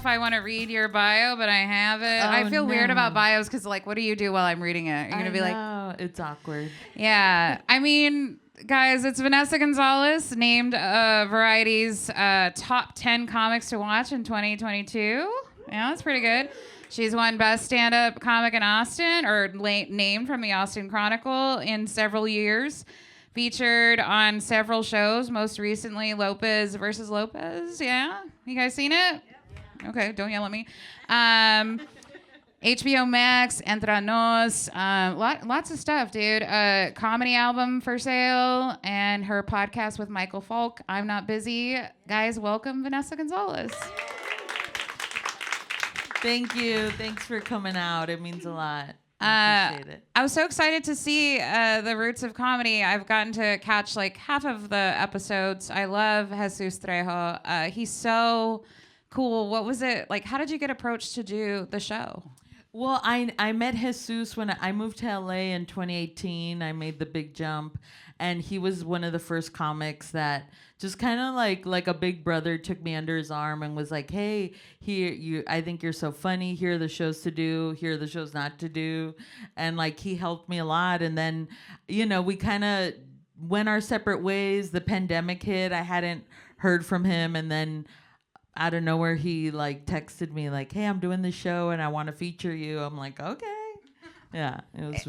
I want to read your bio, but I have it. I feel weird about bios because, like, what do you do while I'm reading it? You're going to be like... It's awkward. Yeah. I mean, guys, it's Vanessa Gonzalez, named Variety's top 10 comics to watch in 2022. Yeah, that's pretty good. She's won Best Stand-Up Comic in Austin, or named from the Austin Chronicle in several years. Featured on several shows, most recently Lopez versus Lopez. Yeah? You guys seen it? Okay, don't yell at me. HBO Max, Entre Nos, lots of stuff, dude. Comedy album for sale, and her podcast with Michael Falk, I'm Not Busy. Guys, welcome Vanessa Gonzalez. Thank you. Thanks for coming out. It means a lot. I appreciate it. I was so excited to see the roots of comedy. I've gotten to catch like half of the episodes. I love Jesus Trejo. He's so cool. What was it like? How did you get approached to do the show? Well, I met Jesus when I moved to LA in 2018. I made the big jump, and he was one of the first comics that just kind of like a big brother took me under his arm and was like, "Hey, I think you're so funny. Here are the shows to do. Here are the shows not to do," and like he helped me a lot. And then, we kind of went our separate ways. The pandemic hit. I hadn't heard from him, and then out of nowhere, he like texted me like, "Hey, I'm doing this show and I want to feature you." I'm like, "Okay." Yeah, it was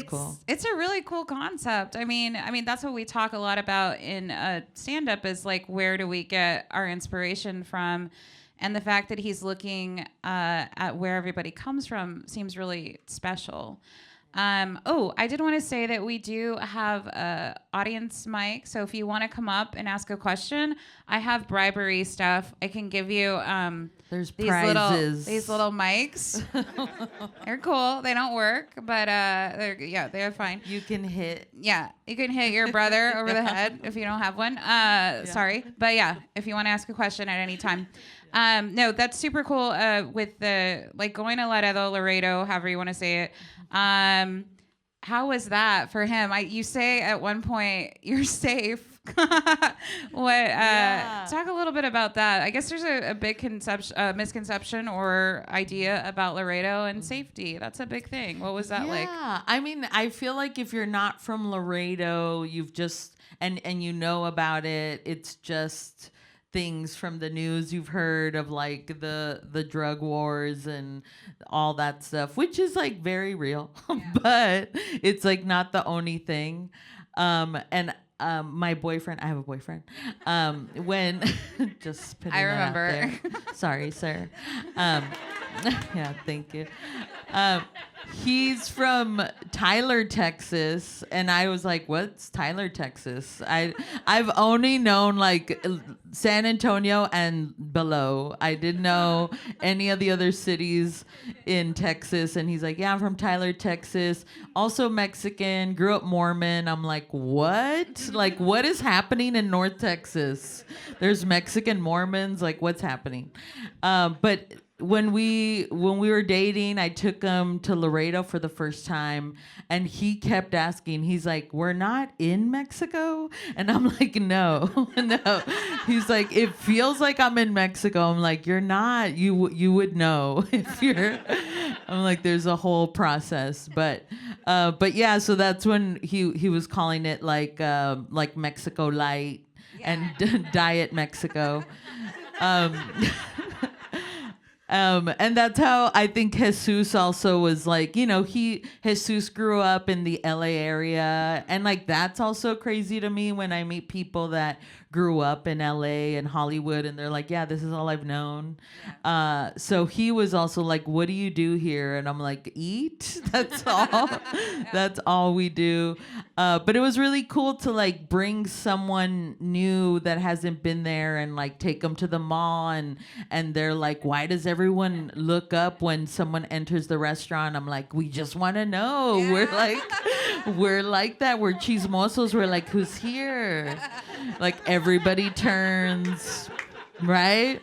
cool. It's a really cool concept. I mean, that's what we talk a lot about in stand-up is like, where do we get our inspiration from? And the fact that he's looking at where everybody comes from seems really special. I did want to say that we do have a audience mic. So if you want to come up and ask a question, I have bribery stuff. I can give you there's these prizes. These little mics. They're cool. They don't work, but they're fine. You can hit. Yeah, you can hit your brother over the head if you don't have one. Sorry, but yeah, if you want to ask a question at any time. No, that's super cool. With the like going to Laredo, however you want to say it. How was that for him? You say at one point you're safe. Talk a little bit about that. I guess there's a big misconception or idea about Laredo and safety. That's a big thing. What was that like? Yeah, I mean, I feel like if you're not from Laredo, you've just and you know about it. It's just things from the news you've heard of, like the drug wars and all that stuff, which is like very real, but it's like not the only thing. My boyfriend, I have a boyfriend. When just putting I that remember. Out there. Sorry, sir. Yeah, thank you. He's from Tyler, Texas, and I was like, "What's Tyler, Texas?" I've only known like San Antonio and below. I didn't know any of the other cities in Texas. And he's like, "Yeah, I'm from Tyler, Texas. Also Mexican. Grew up Mormon." I'm like, "What? Like, what is happening in North Texas? There's Mexican Mormons. Like, what's happening?" But when we were dating, I took him to Laredo for the first time, and he kept asking. He's like, "We're not in Mexico?" And I'm like, "No, no." He's like, "It feels like I'm in Mexico." I'm like, "You're not. You would know if you're." I'm like, "There's a whole process," but yeah. So that's when he was calling it like Mexico Light and Diet Mexico. And that's how I think Jesus also was like, Jesus grew up in the LA area. And like, that's also crazy to me when I meet people that grew up in LA and Hollywood, and they're like, yeah, this is all I've known. So he was also like, what do you do here? And I'm like, eat. That's all. That's all we do. But it was really cool to like bring someone new that hasn't been there and like take them to the mall, and they're like, why does everyone look up when someone enters the restaurant? I'm like, we just want to know. Yeah. We're like that. We're chismosos. We're like, who's here? Like everybody turns, right?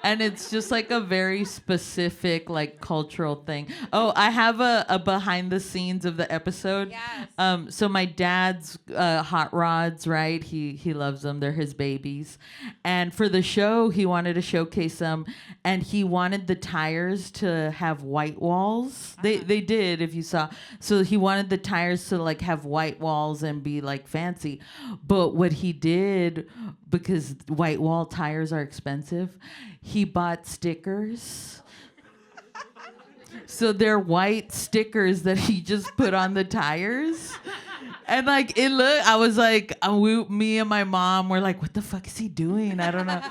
And it's just like a very specific like cultural thing. Oh, I have a behind the scenes of the episode. Yes. So my dad's hot rods, right? He loves them. They're his babies. And for the show, he wanted to showcase them, and he wanted the tires to have white walls. They did, if you saw. So he wanted the tires to like have white walls and be like fancy. But what he did, because white wall tires are expensive, he bought stickers. So they're white stickers that he just put on the tires. And like I was like, me and my mom were like, what the fuck is he doing? I don't know.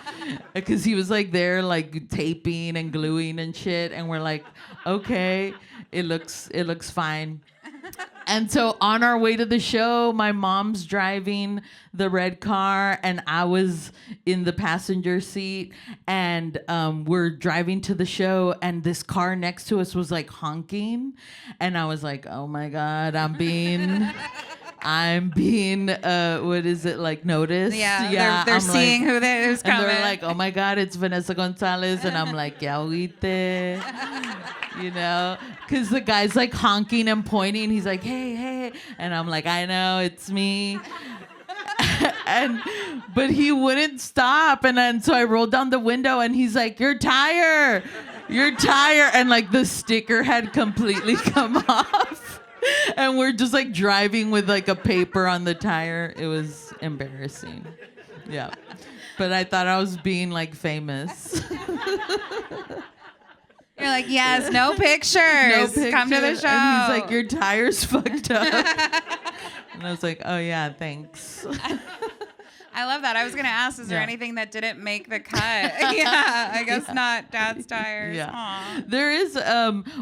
Because he was like there like taping and gluing and shit. And we're like, okay, it looks fine. And so on our way to the show, my mom's driving the red car and I was in the passenger seat, and we're driving to the show, and this car next to us was like honking, and I was like, oh my God, I'm being what is it, like, noticed? Yeah, they're seeing like, who's coming. And they're like, oh my God, it's Vanessa Gonzalez. And I'm like, ya oíste. You know, because the guy's like honking and pointing. He's like, hey. And I'm like, I know, it's me. But he wouldn't stop. And then so I rolled down the window and he's like, your tire. And like the sticker had completely come off. And we're just like driving with like a paper on the tire. It was embarrassing. Yeah. But I thought I was being like famous. You're like, yes, no pictures. Come to the show. And he's like, your tire's fucked up. And I was like, oh yeah, thanks. I love that. I was going to ask, is there anything that didn't make the cut? Yeah, I guess not Dad's tires. Yeah. Aww. There is,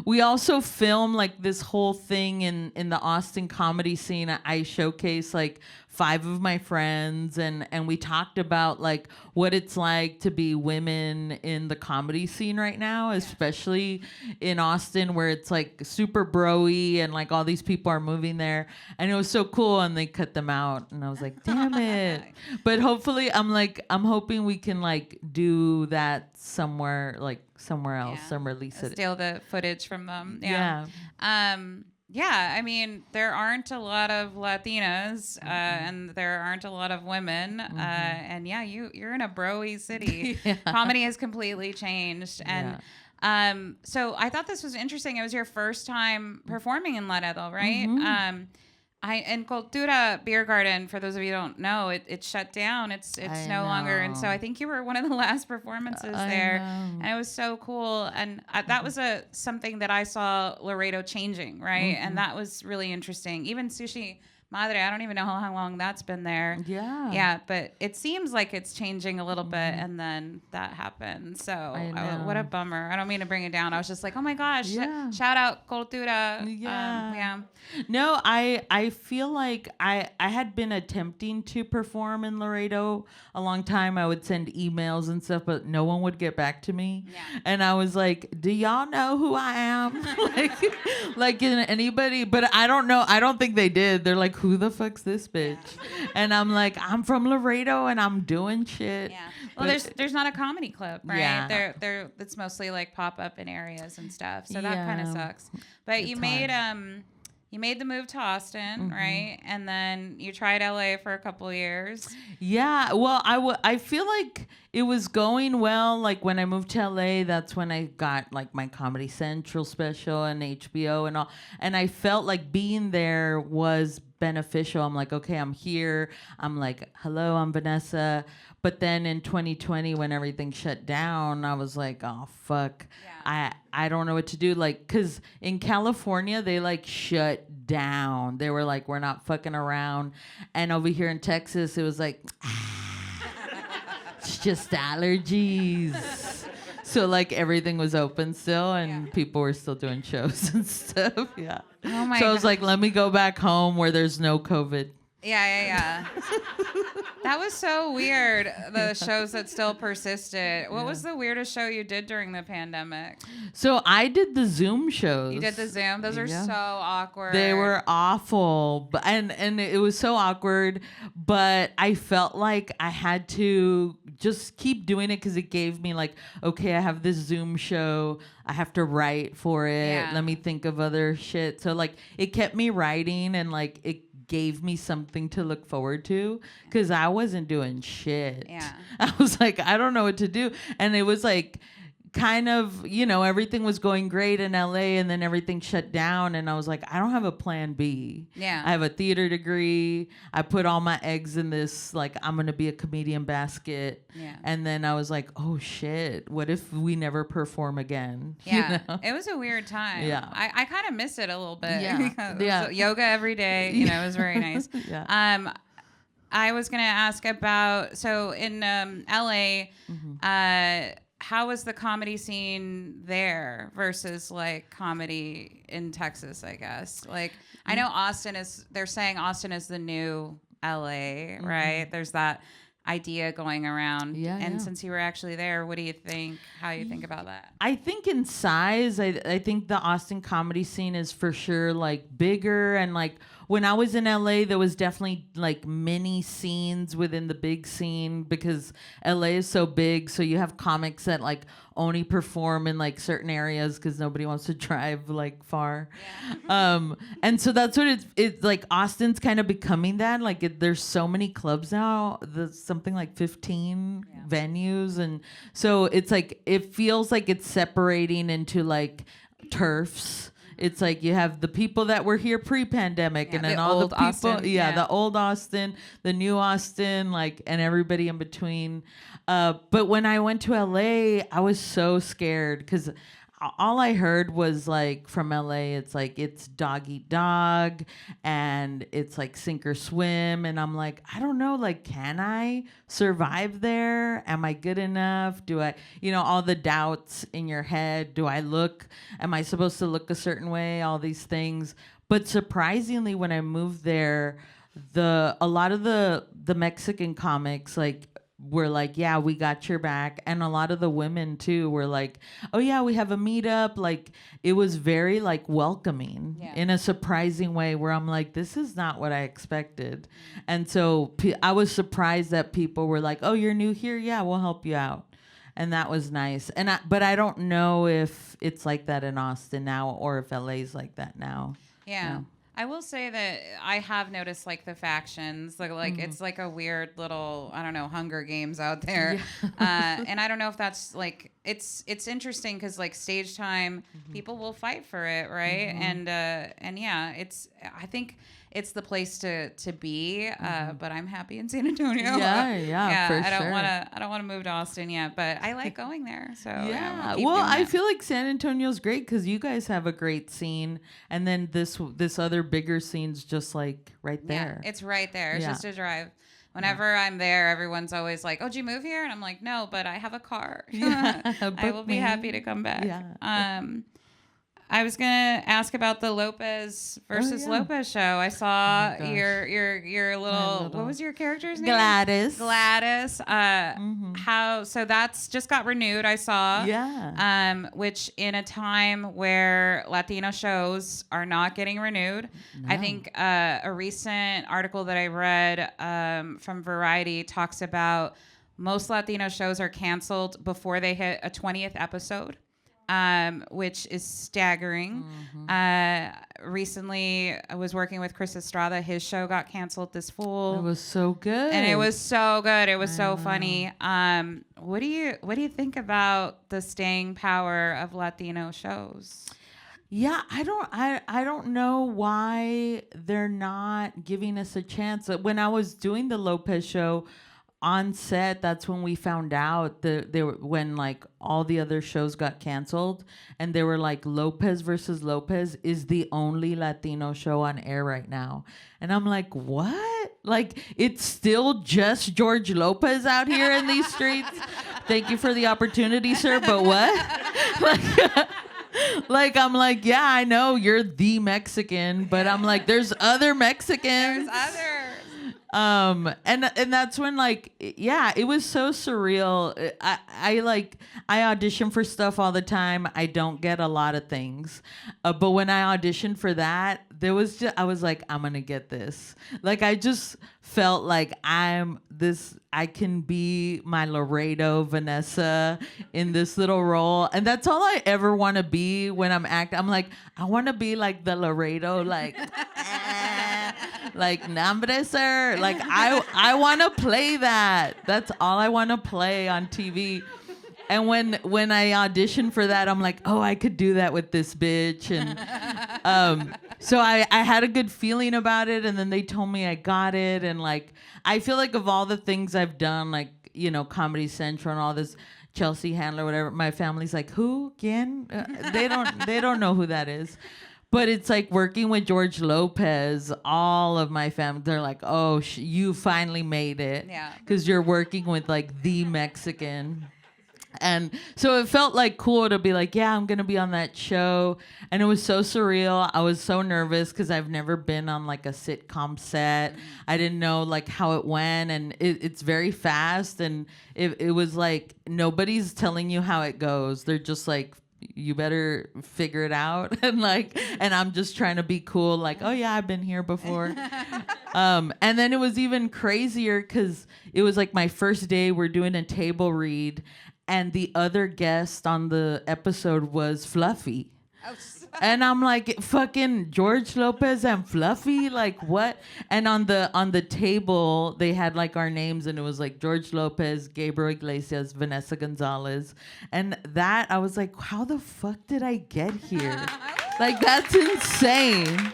we also film like this whole thing in the Austin comedy scene. I showcase like 5 of my friends, and we talked about like what it's like to be women in the comedy scene right now, especially in Austin, where it's like super bro-y and like all these people are moving there, and it was so cool, and they cut them out, and I was like, damn it. But hopefully I'm hoping we can like do that somewhere else, some release it. Steal the footage from them. Yeah. Yeah, I mean, there aren't a lot of Latinas, and there aren't a lot of women, and yeah, you're in a bro-y city. Yeah. Comedy has completely changed, and so I thought this was interesting. It was your first time performing in Laredo, right? Mm-hmm. In Cultura Beer Garden, for those of you who don't know, it shut down. It's no longer, and so I think you were one of the last performances there, and it was so cool. And that was something that I saw Laredo changing, right? Mm-hmm. And that was really interesting. Even Sushi Madre, I don't even know how long that's been there. Yeah, but it seems like it's changing a little bit, and then that happened. So what a bummer. I don't mean to bring it down. I was just like, oh my gosh, shout out Cultura. Yeah. No, I feel like I had been attempting to perform in Laredo a long time. I would send emails and stuff, but no one would get back to me. Yeah. And I was like, do y'all know who I am? like anybody? But I don't know. I don't think they did. They're like, who the fuck's this bitch? And I'm like, I'm from Laredo and I'm doing shit. Yeah. Well, there's not a comedy club, right? Yeah. It's mostly like pop up in areas and stuff. So that kind of sucks. But you made the move to Austin, right? And then you tried LA for a couple of years. Yeah. Well, I feel like it was going well. Like when I moved to LA, that's when I got like my Comedy Central special and HBO and all. And I felt like being there was beneficial. I'm like, okay, I'm here. I'm like, hello, I'm Vanessa. But then in 2020, when everything shut down, I was like, oh, fuck. Yeah. I don't know what to do. Like, because in California, they like shut down. They were like, we're not fucking around. And over here in Texas, it was like, it's just allergies. So like everything was open still, and people were still doing shows and stuff. Yeah. Oh my So I was like, let me go back home where there's no COVID. Yeah. That was so weird. The shows that still persisted. What was the weirdest show you did during the pandemic? So I did the Zoom shows. You did the Zoom? Those are so awkward. They were awful. But and it was so awkward, but I felt like I had to just keep doing it because it gave me like, okay, I have this Zoom show. I have to write for it. Yeah. Let me think of other shit. So like it kept me writing, and like it gave me something to look forward to because I wasn't doing shit. Yeah. I was like, I don't know what to do. And it was like kind of, everything was going great in LA, and then everything shut down, and I was like, I don't have a plan B. Yeah. I have a theater degree. I put all my eggs in this, like, I'm going to be a comedian basket. Yeah. And then I was like, oh shit, what if we never perform again? Yeah. It was a weird time. Yeah. I kind of miss it a little bit. Yeah. So yoga every day, it was very nice. Yeah. I was going to ask about, so in LA, how was the comedy scene there versus like comedy in Texas, I guess? Like, I know they're saying Austin is the new LA, right? There's that idea going around. And since you were actually there, what do you think? How you think about that? I think in size, I think the Austin comedy scene is for sure like bigger, and like when I was in LA, there was definitely like mini scenes within the big scene because LA is so big. So you have comics that like only perform in like certain areas because nobody wants to drive like far. Yeah. And so that's what it's like. Austin's kind of becoming that. Like there's so many clubs now. There's something like 15 venues, and so it's like it feels like it's separating into like turfs. It's like you have the people that were here pre-pandemic, and then all the people, Austin, the old Austin, the new Austin, like, and everybody in between. But when I went to LA, I was so scared because all I heard was like from LA, it's like it's dog eat dog, and it's like sink or swim, and I'm like, I don't know, like, can I survive there? Am I good enough? Do I, all the doubts in your head? Am I supposed to look a certain way? All these things. But surprisingly, when I moved there, a lot of the Mexican comics like were like, yeah, we got your back. And a lot of the women too were like, oh yeah, we have a meetup. Like it was very like welcoming in a surprising way where I'm like, this is not what I expected. And so I was surprised that people were like, oh, you're new here? Yeah, we'll help you out. And that was nice. But I don't know if it's like that in Austin now or if LA's like that now. Yeah. I will say that I have noticed like the factions, like it's like a weird little, I don't know, Hunger Games out there. And I don't know if that's like, it's interesting because like stage time, people will fight for it, right? And yeah, I think it's the place to be. But I'm happy in San Antonio. Yeah, for sure. I don't want to move to Austin yet, but I like going there. So yeah. Well, I feel like San Antonio's great because you guys have a great scene, and then this other bigger scene's just like right there. Yeah, it's right there. It's just a drive. Whenever I'm there, everyone's always like, "Oh, did you move here?" And I'm like, "No, but I have a car. I will be happy to come back." Yeah. I was gonna ask about the Lopez versus Lopez show. I saw your little what was your character's name? Gladys. So that's just got renewed. I saw. Yeah. Which in a time where Latino shows are not getting renewed, I think a recent article that I read from Variety talks about most Latino shows are canceled before they hit a 20th episode. Which is staggering. Recently, I was working with Chris Estrada. His show got canceled this fall. It was so good. And it was so good. It was so funny. What do you think about the staying power of Latino shows? Yeah, I don't know why they're not giving us a chance. When I was doing the Lopez show, on set, that's when we found out when like all the other shows got canceled, and they were like, Lopez versus Lopez is the only Latino show on air right now. And I'm like, what? Like, it's still just George Lopez out here in these streets. Thank you for the opportunity, sir, but what? Like, I'm like, yeah, I know you're the Mexican, but I'm like, there's other Mexicans. There's others. And that's when, like, yeah, it was so surreal. I audition for stuff all the time. I don't get a lot of things, but when I auditioned for that, I was like, I'm gonna get this. Like, I just felt like I can be my Laredo Vanessa in this little role, and that's all I ever want to be when I'm acting. I'm like, I want to be like the Laredo, like. Like, nombre, sir. Like, I want to play that. That's all I want to play on TV. And when I auditioned for that, I'm like, oh, I could do that with this bitch. And so I had a good feeling about it. And then they told me I got it. And, like, I feel like of all the things I've done, like, you know, Comedy Central and all this, Chelsea Handler, whatever, my family's like, who? ¿Quién? They don't know who that is. But it's like working with George Lopez, all of my family, they're like, oh, you finally made it. Yeah. Because you're working with, like, the Mexican. And so it felt, like, cool to be like, yeah, I'm going to be on that show. And it was so surreal. I was so nervous because I've never been on, like, a sitcom set. I didn't know, like, how it went. And it's very fast. And it was like, nobody's telling you how it goes. They're just like, you better figure it out. And I'm just trying to be cool, like, oh yeah, I've been here before. And then it was even crazier because it was like my first day, we're doing a table read, and the other guest on the episode was Fluffy. And I'm like, fucking George Lopez and Fluffy, like, what? And on the table they had, like, our names, and it was like George Lopez, Gabriel Iglesias, Vanessa Gonzalez. And that, I was like, how the fuck did I get here? Like, that's insane.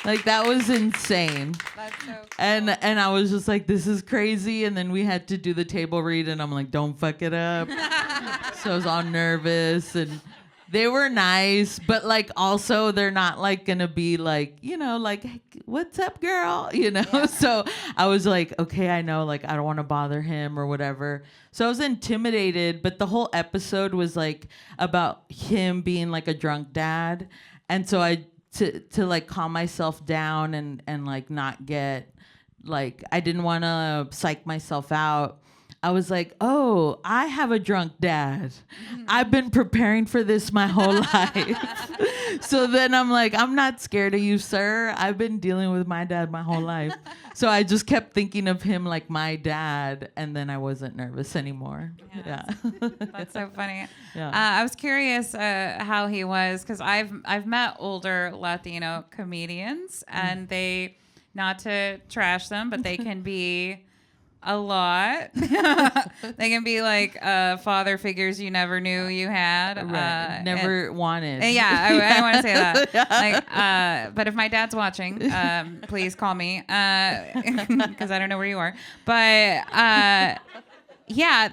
Like, that was insane. That's so cool. And I was just like, this is crazy. And then we had to do the table read, and I'm like, don't fuck it up. So I was all nervous, and they were nice, but, like, also they're not, like, gonna be like, you know, like, hey, what's up, girl? You know? Yeah. So I was like, okay, I know, like, I don't want to bother him or whatever. So I was intimidated, but the whole episode was, like, about him being, like, a drunk dad. And so to like calm myself down and like not get, like, I didn't want to psych myself out. I was like, oh, I have a drunk dad. I've been preparing for this my whole life. So then I'm like, I'm not scared of you, sir. I've been dealing with my dad my whole life. So I just kept thinking of him like my dad, and then I wasn't nervous anymore. Yeah. That's so funny. Yeah. I was curious how he was, because I've met older Latino comedians, and they, not to trash them, but they can be a lot. They can be like father figures you never knew you had. Right. Never wanted. Yeah, I want to say that. Like, but if my dad's watching, please call me, because I don't know where you are. But yeah,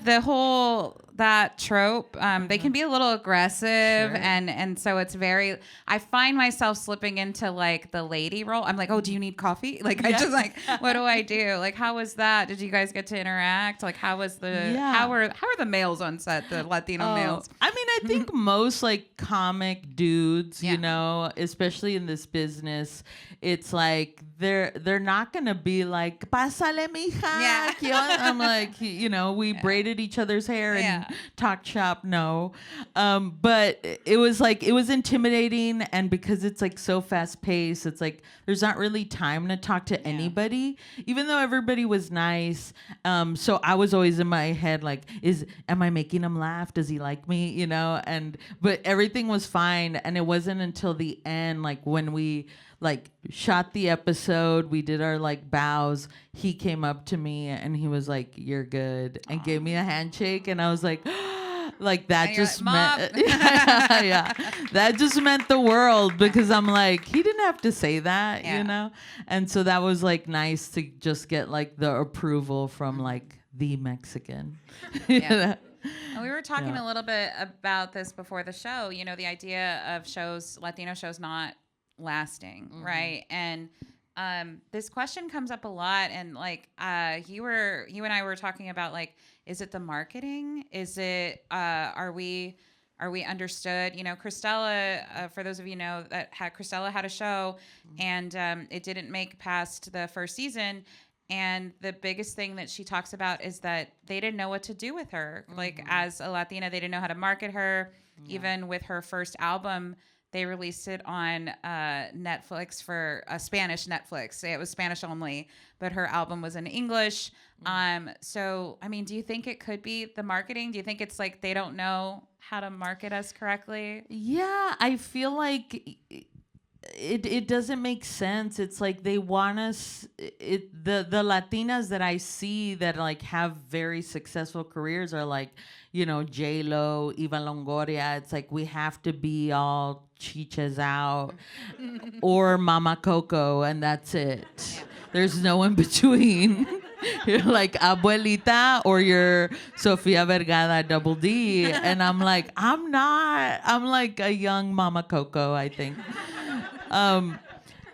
that trope, they can be a little aggressive, sure. and so it's very, I find myself slipping into, like, the lady role. I'm like, oh, do you need coffee? Like, yeah. I just, like, what do I do? Like, how was that? Did you guys get to interact? Like, how was how are the males on set, the Latino males? I mean, I think most, like, comic dudes, you know, especially in this business, it's like they're not gonna be like, pásale, mija. Yeah. I'm like, you know, we braided each other's hair and talk shop. No. But it was like, it was intimidating. And because it's, like, so fast paced, it's like, there's not really time to talk to anybody, even though everybody was nice. So I was always in my head, like, am I making him laugh? Does he like me? You know? But everything was fine. And it wasn't until the end, like, when we, like, shot the episode, we did our, like, bows, he came up to me and he was like, you're good, and gave me a handshake, and I was like, like, that just meant that just meant the world, because I'm like, he didn't have to say that, you know. And so that was, like, nice to just get, like, the approval from, like, the Mexican. And we were talking a little bit about this before the show, you know, the idea of Latino shows not lasting, right? And this question comes up a lot, and like you and I were talking about, like, is it the marketing? Is it are we understood? You know, Cristela, for those of you know that Cristela had a show, and it didn't make past the first season. And the biggest thing that she talks about is that they didn't know what to do with her. Like, as a Latina, they didn't know how to market her. Even with her first album, they released it on Netflix for a Spanish Netflix. It was Spanish only, but her album was in English. So, I mean, do you think it could be the marketing? Do you think it's like they don't know how to market us correctly? Yeah, I feel like it doesn't make sense. It's like they want us, the Latinas that I see that like have very successful careers are like, you know, J-Lo, Eva Longoria. It's like we have to be all chichas out or Mama Coco, and that's it. Yeah. There's no in between. You're like abuelita or you're Sofia Vergara double D. And I'm like, I'm not. I'm like a young Mama Coco, I think.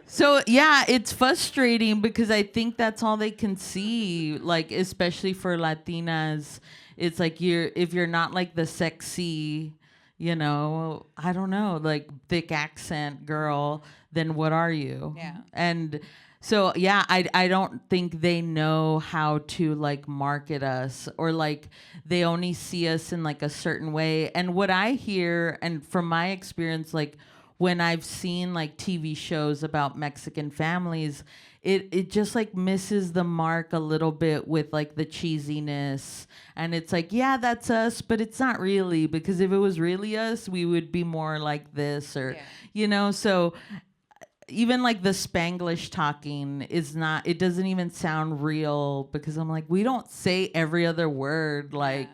So yeah, it's frustrating because I think that's all they can see, like, especially for Latinas. It's like if you're not like the sexy, you know, I don't know, like thick accent girl, then what are you? Yeah. And so yeah, I don't think they know how to like market us, or like they only see us in like a certain way. And what I hear, and from my experience, like when I've seen like TV shows about Mexican families, it just like misses the mark a little bit with like the cheesiness. And it's like, yeah, that's us, but it's not really, because if it was really us, we would be more like this, or, you know, so even like the Spanglish talking is not, it doesn't even sound real, because I'm like, we don't say every other word like,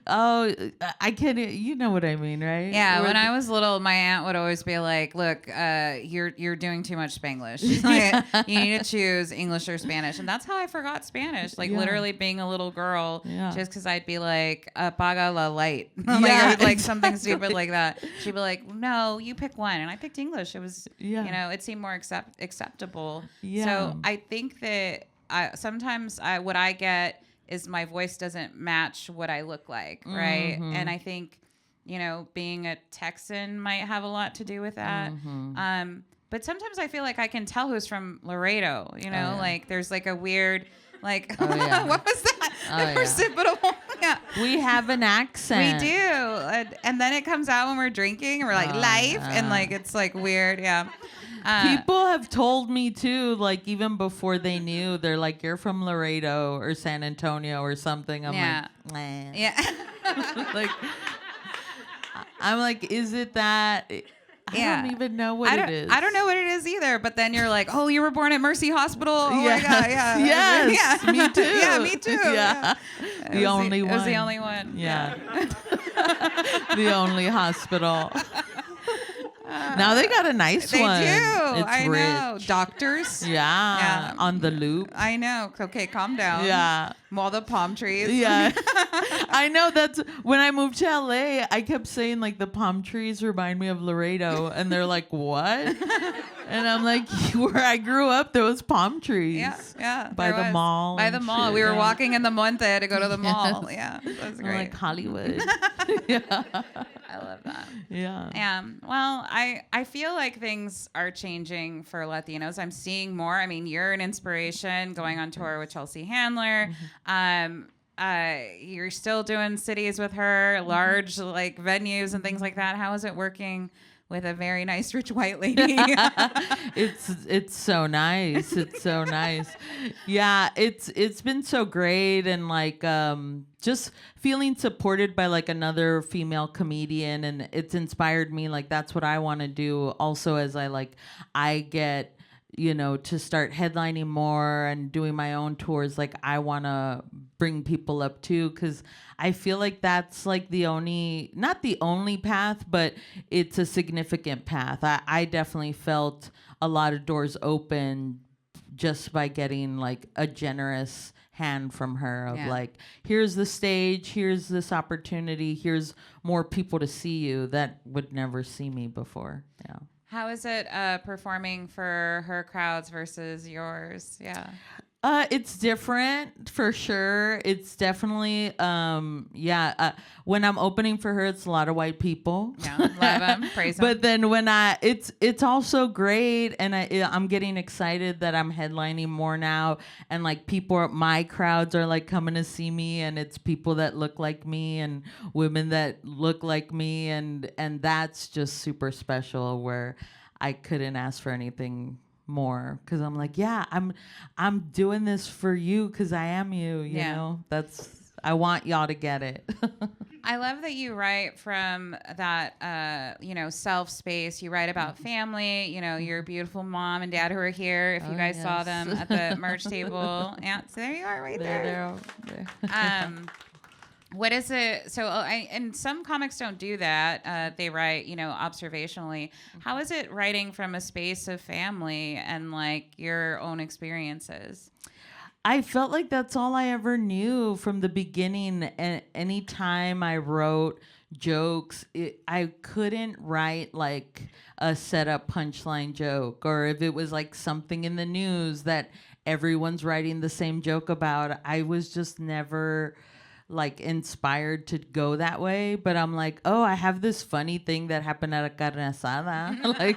oh, I can't, you know what I mean, right? Yeah, when I was little, my aunt would always be like, look, you're doing too much Spanglish. Like, you need to choose English or Spanish. And that's how I forgot Spanish, like literally being a little girl, just because I'd be like, apaga la light. Like something stupid like that. She'd be like, no, you pick one. And I picked English. It was, you know, it seemed more acceptable. So I think that sometimes what I get is my voice doesn't match what I look like, right? And I think, you know, being a Texan might have a lot to do with that. But sometimes I feel like I can tell who's from Laredo, you know, like there's like a weird, like, what was that? Occipital. We have an accent. We do. And then it comes out when we're drinking and we're like, life. And like, it's like weird. Yeah. People have told me too, like even before they knew, they're like, you're from Laredo or San Antonio or something. I'm like, nah. Yeah. Like, I'm like, is it that? I don't even know what it is. I don't know what it is either. But then you're like, oh, you were born at Mercy Hospital? Oh my God, yeah. Yes, me too. Yeah, me too. Yeah. The only one. It was the only one. Yeah. The only hospital. Now they got a nice one. They do. It's I rich. know. Doctors. Yeah. On the loop. I know. Okay, calm down. Yeah. All the palm trees. Yeah. I know. That's when I moved to LA, I kept saying like the palm trees remind me of Laredo, and they're like, what? And I'm like, where I grew up, there was palm trees. Yeah. By the mall. By the mall. Shit. We were walking in the Monte to go to the mall. Yeah. That's great. Like Hollywood. Yeah. I love that. Yeah. Well, I feel like things are changing for Latinos. I'm seeing more. I mean, you're an inspiration going on tour with Chelsea Handler. You're still doing cities with her, large like venues and things like that. How is it working with a very nice rich white lady? It's so nice. It's so nice. Yeah, it's been so great, and like just feeling supported by like another female comedian, and it's inspired me. Like that's what I want to do also, as I get, you know, to start headlining more and doing my own tours. Like I want to bring people up too, because I feel like that's like not the only path, but it's a significant path. I definitely felt a lot of doors open just by getting like a generous hand from her of like, here's the stage, here's this opportunity, here's more people to see you that would never see me before. Yeah. How is it performing for her crowds versus yours? Yeah. It's different for sure. It's definitely, when I'm opening for her, it's a lot of white people. Yeah, love them, praise them. But then it's also great, and I'm getting excited that I'm headlining more now, and like my crowds are like coming to see me, and it's people that look like me and women that look like me, and that's just super special. Where I couldn't ask for anything more, because I'm like, I'm doing this for you because I am you, you know. I want y'all to get it. I love that you write from that self space. You write about family, your beautiful mom and dad who are here, if you guys saw them at the merch table. Yeah, so there you are, right there. What is it? So, and some comics don't do that. They write, observationally. How is it writing from a space of family and like your own experiences? I felt like that's all I ever knew from the beginning. And anytime I wrote jokes, I couldn't write like a setup punchline joke, or if it was like something in the news that everyone's writing the same joke about, I was just never like inspired to go that way. But I'm like, oh, I have this funny thing that happened at a carne asada, like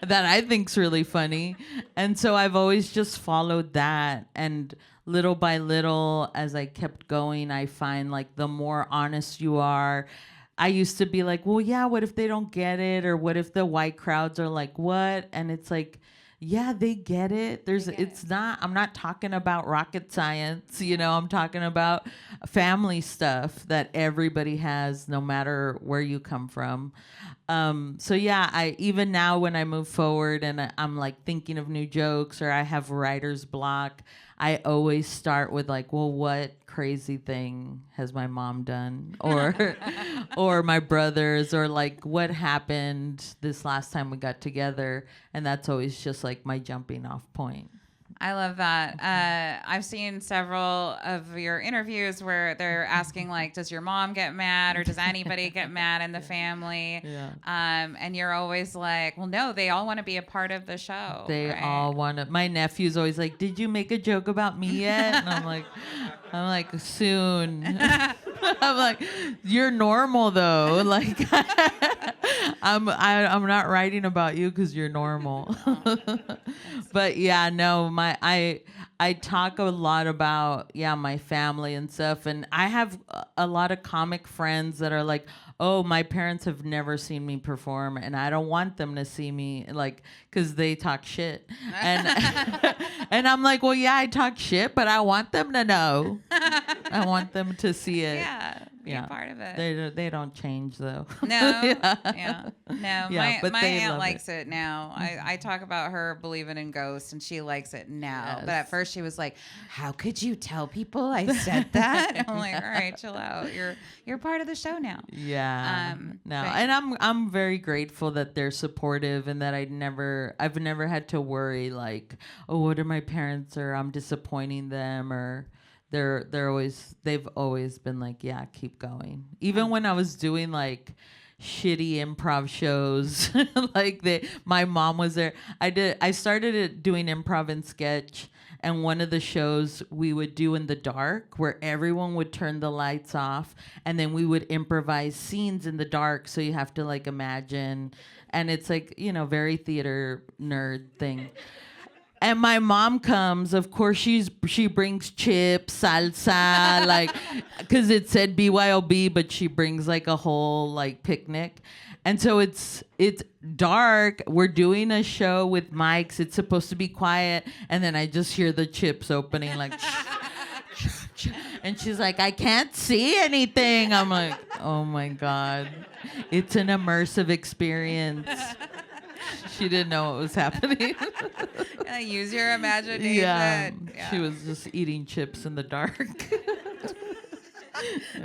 that I think's really funny. And so I've always just followed that. And little by little, as I kept going, I find like the more honest you are. I used to be like, well, yeah, what if they don't get it? Or what if the white crowds are like, what? And it's like, yeah, they get it. I'm not talking about rocket science, I'm talking about family stuff that everybody has, no matter where you come from. I even now when I move forward and I'm like thinking of new jokes or I have writer's block, I always start with like, well, what crazy thing has my mom done, or my brothers, or like what happened this last time we got together, and that's always just like my jumping off point. I love that. I've seen several of your interviews where they're asking, like, does your mom get mad or does anybody get mad in the family? Yeah. And you're always like, well, no, they all want to be a part of the show. They all want to. My nephew's always like, did you make a joke about me yet? And I'm like, soon. I'm like, you're normal though. Like, I'm not writing about you because you're normal. But yeah, no, I talk a lot about my family and stuff, and I have a lot of comic friends that are like, oh, my parents have never seen me perform, and I don't want them to see me, like, because they talk shit, and and I'm like, well, yeah, I talk shit, but I want them to know, I want them to see it. Be a part of it. They don't change though. No. No. My aunt likes it now. I talk about her believing in ghosts, and she likes it now. Yes. But at first she was like, "How could you tell people I said that?" I'm like, "All right, chill out. You're part of the show now." Yeah. And I'm very grateful that they're supportive and that I've never had to worry like, oh, what are my parents, or I'm disappointing them, or they've always been like, yeah, keep going. Even when I was doing like shitty improv shows, like my mom was there. I started doing improv and sketch, and one of the shows we would do in the dark where everyone would turn the lights off, and then we would improvise scenes in the dark, so you have to like imagine, and it's like, very theater nerd thing. And my mom comes, of course, she brings chips, salsa, like, because it said BYOB, but she brings like a whole like picnic. And so it's dark. We're doing a show with mics. It's supposed to be quiet. And then I just hear the chips opening like, and she's like, I can't see anything. I'm like, oh my God. It's an immersive experience. She didn't know what was happening. Use your imagination. Yeah. She was just eating chips in the dark.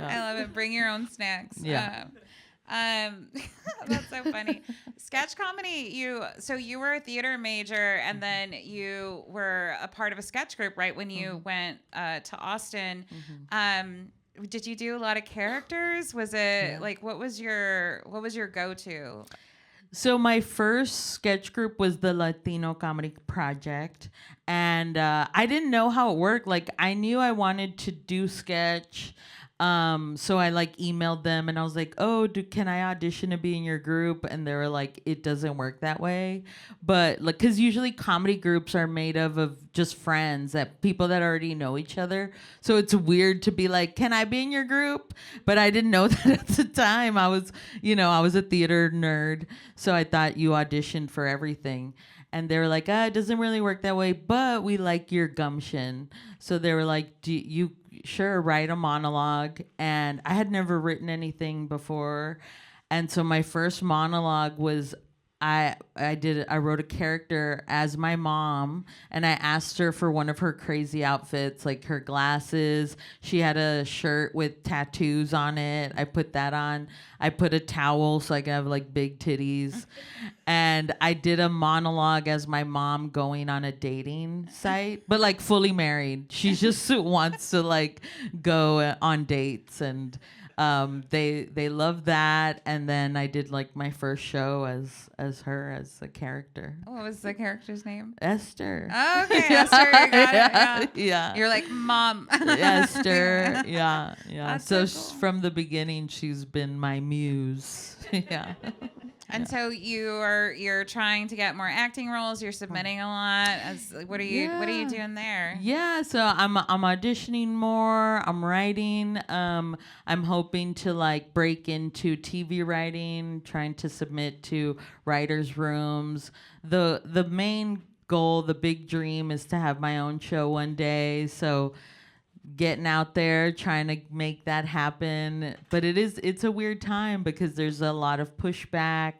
I love it. Bring your own snacks. Yeah. That's so funny. Sketch comedy. You were a theater major, and then you were a part of a sketch group, right? When you went to Austin. Did you do a lot of characters? Was it like what was your go-to? So my first sketch group was the Latino Comedy Project, and I didn't know how it worked. Like I knew I wanted to do sketch, so I like emailed them and I was like, "Oh, can I audition to be in your group?" And they were like, "It doesn't work that way," but like, cause usually comedy groups are made of just friends, that people that already know each other. So it's weird to be like, "Can I be in your group?" But I didn't know that at the time. I was a theater nerd, so I thought you auditioned for everything. And they were like, it doesn't really work that way, but we like your gumption. So they were like, do you sure write a monologue? And I had never written anything before. And so my first monologue was I wrote a character as my mom, and I asked her for one of her crazy outfits, like her glasses. She had a shirt with tattoos on it. I put that on. I put a towel so I could have like big titties. And I did a monologue as my mom going on a dating site, but like fully married. She just wants to like go on dates, and they love that. And then I did like my first show as her as a character. What was the character's name? Esther. Oh, okay, Esther, you got it. Yeah. You're like, Mom. Esther. Yeah. That's So so cool. from the beginning, she's been my muse. Yeah. And so you're trying to get more acting roles. You're submitting a lot. What are you doing there? Yeah, so I'm auditioning more. I'm writing. I'm hoping to like break into TV writing, trying to submit to writers' rooms. The main goal, the big dream, is to have my own show one day. So getting out there, trying to make that happen. But it's a weird time because there's a lot of pushback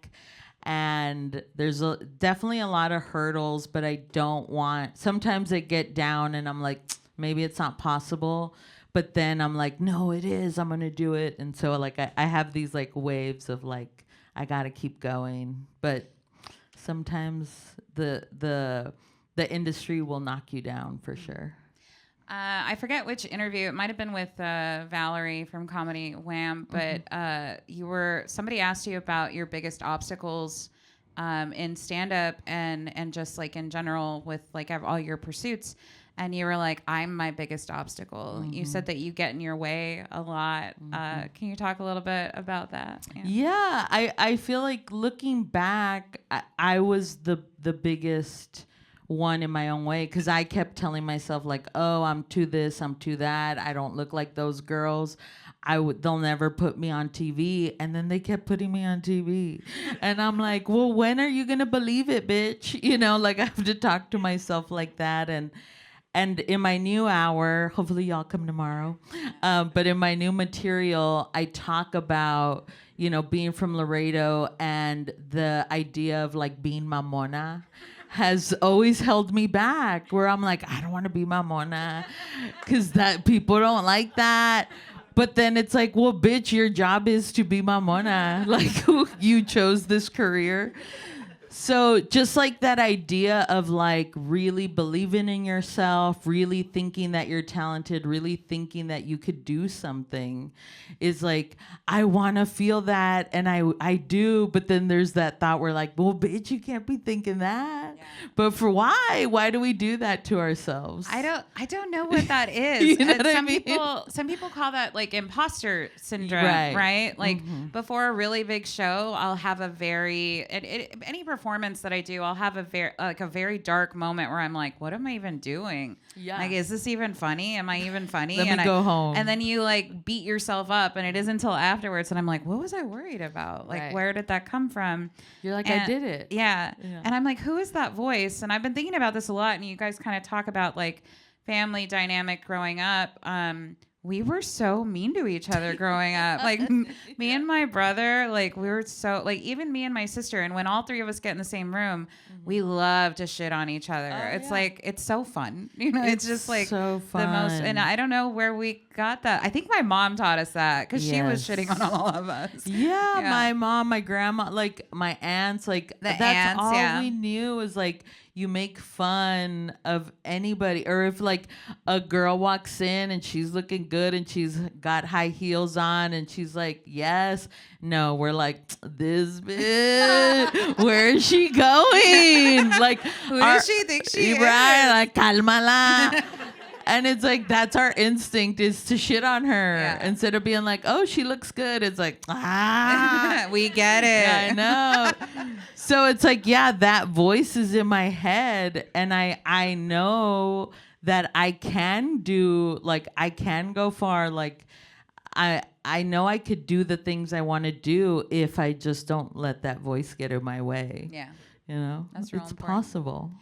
and there's definitely a lot of hurdles, but I don't want, sometimes I get down and I'm like, maybe it's not possible. But then I'm like, no, it is. I'm going to do it. And so like I have these like waves of like, I got to keep going. But sometimes the industry will knock you down for sure. I forget which interview. It might have been with Valerie from Comedy Wham, but somebody asked you about your biggest obstacles in stand-up and just like in general with like all your pursuits, and you were like, "I'm my biggest obstacle." You said that you get in your way a lot. Can you talk a little bit about that? Yeah, I feel like looking back, I was the biggest one in my own way, because I kept telling myself like, oh, I'm to this, I'm to that, I don't look like those girls, they'll never put me on TV. And then they kept putting me on TV, and I'm like, well, when are you gonna believe it, bitch? Like I have to talk to myself like that. And in my new hour, hopefully y'all come tomorrow, but in my new material, I talk about being from Laredo, and the idea of like being mamona has always held me back, where I'm like, I don't want to be mamona because that people don't like that. But then it's like, well, bitch, your job is to be mamona. Like, you chose this career. So just like that idea of like really believing in yourself, really thinking that you're talented, really thinking that you could do something is like, I want to feel that. And I do. But then there's that thought where like, well, bitch, you can't be thinking that. Yeah. But for why? Why do we do that to ourselves? I don't know what that is. You know what I mean? Some people call that like imposter syndrome, right? Like before a really big show, I'll have a any performance that I do, I'll have a very dark moment where I'm like, what am I even doing? Yeah. Like, is this even funny? Am I even funny? Let me go home. And then you like beat yourself up, and it isn't until afterwards that I'm like, what was I worried about? Like, where did that come from? You're like, I did it. Yeah. And I'm like, who is that voice? And I've been thinking about this a lot, and you guys kind of talk about like family dynamic growing up. We were so mean to each other growing up. Like me and my brother, like we were so like, even me and my sister. And when all three of us get in the same room, we love to shit on each other. It's like, it's so fun. It's just like so fun. The most, and I don't know where we got that. I think my mom taught us that because she was shitting on all of us. Yeah, my mom, my grandma, like my aunts, that's all we knew was like, you make fun of anybody, or if like a girl walks in and she's looking good and she's got high heels on and she's like, yes, no, we're like, this bitch, where is she going? Like, who does she think she is? Right, like, calmala. And it's like, that's our instinct, is to shit on her instead of being like, oh, she looks good. It's like, we get it. Yeah, I know. So it's like, yeah, that voice is in my head. And I know that I can do, like, I can go far. Like, I know I could do the things I want to do if I just don't let that voice get in my way. Yeah. You know? That's real it's important. possible.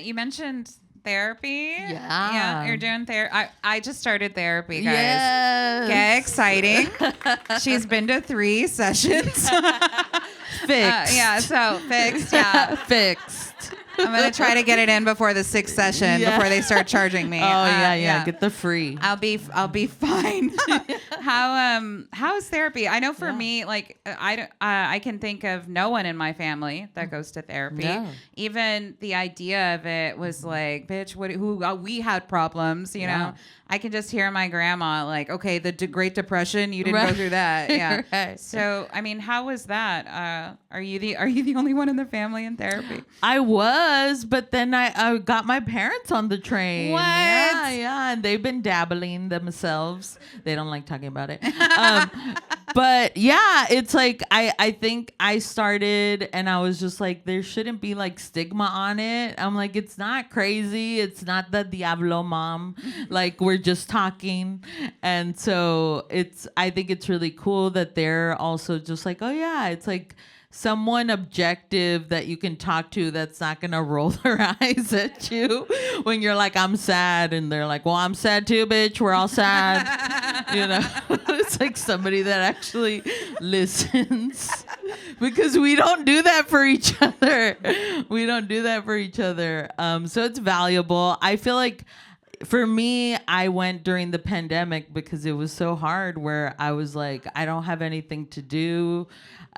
You mentioned therapy. Yeah. You're doing therapy. I just started therapy, guys. Yes. Okay, exciting. She's been to 3 sessions. Fixed. Fixed. Yeah. Fixed. I'm gonna try to get it in before the 6th session before they start charging me. Oh yeah. Get the free. I'll be fine. How's therapy? I know for me, like I can think of no one in my family that goes to therapy. Yeah. Even the idea of it was like, bitch, we had problems, you know. I can just hear my grandma like, okay, the Great Depression, you didn't go through that. Yeah. Right. So, I mean, how was that? Are you the only one in the family in therapy? I was, but then I got my parents on the train. What? Yeah. And they've been dabbling themselves. They don't like talking about it. But yeah, it's like, I think I started and I was just like, there shouldn't be like stigma on it. I'm like, it's not crazy. It's not the Diablo mom. Like, we're just talking. And so I think it's really cool that they're also just like, oh yeah, it's like someone objective that you can talk to that's not gonna roll their eyes at you when you're like, I'm sad, and they're like, well, I'm sad too, bitch, we're all sad. You know. It's like somebody that actually listens, because we don't do that for each other. So it's valuable. I feel like for me, I went during the pandemic because it was so hard, where I was like, I don't have anything to do.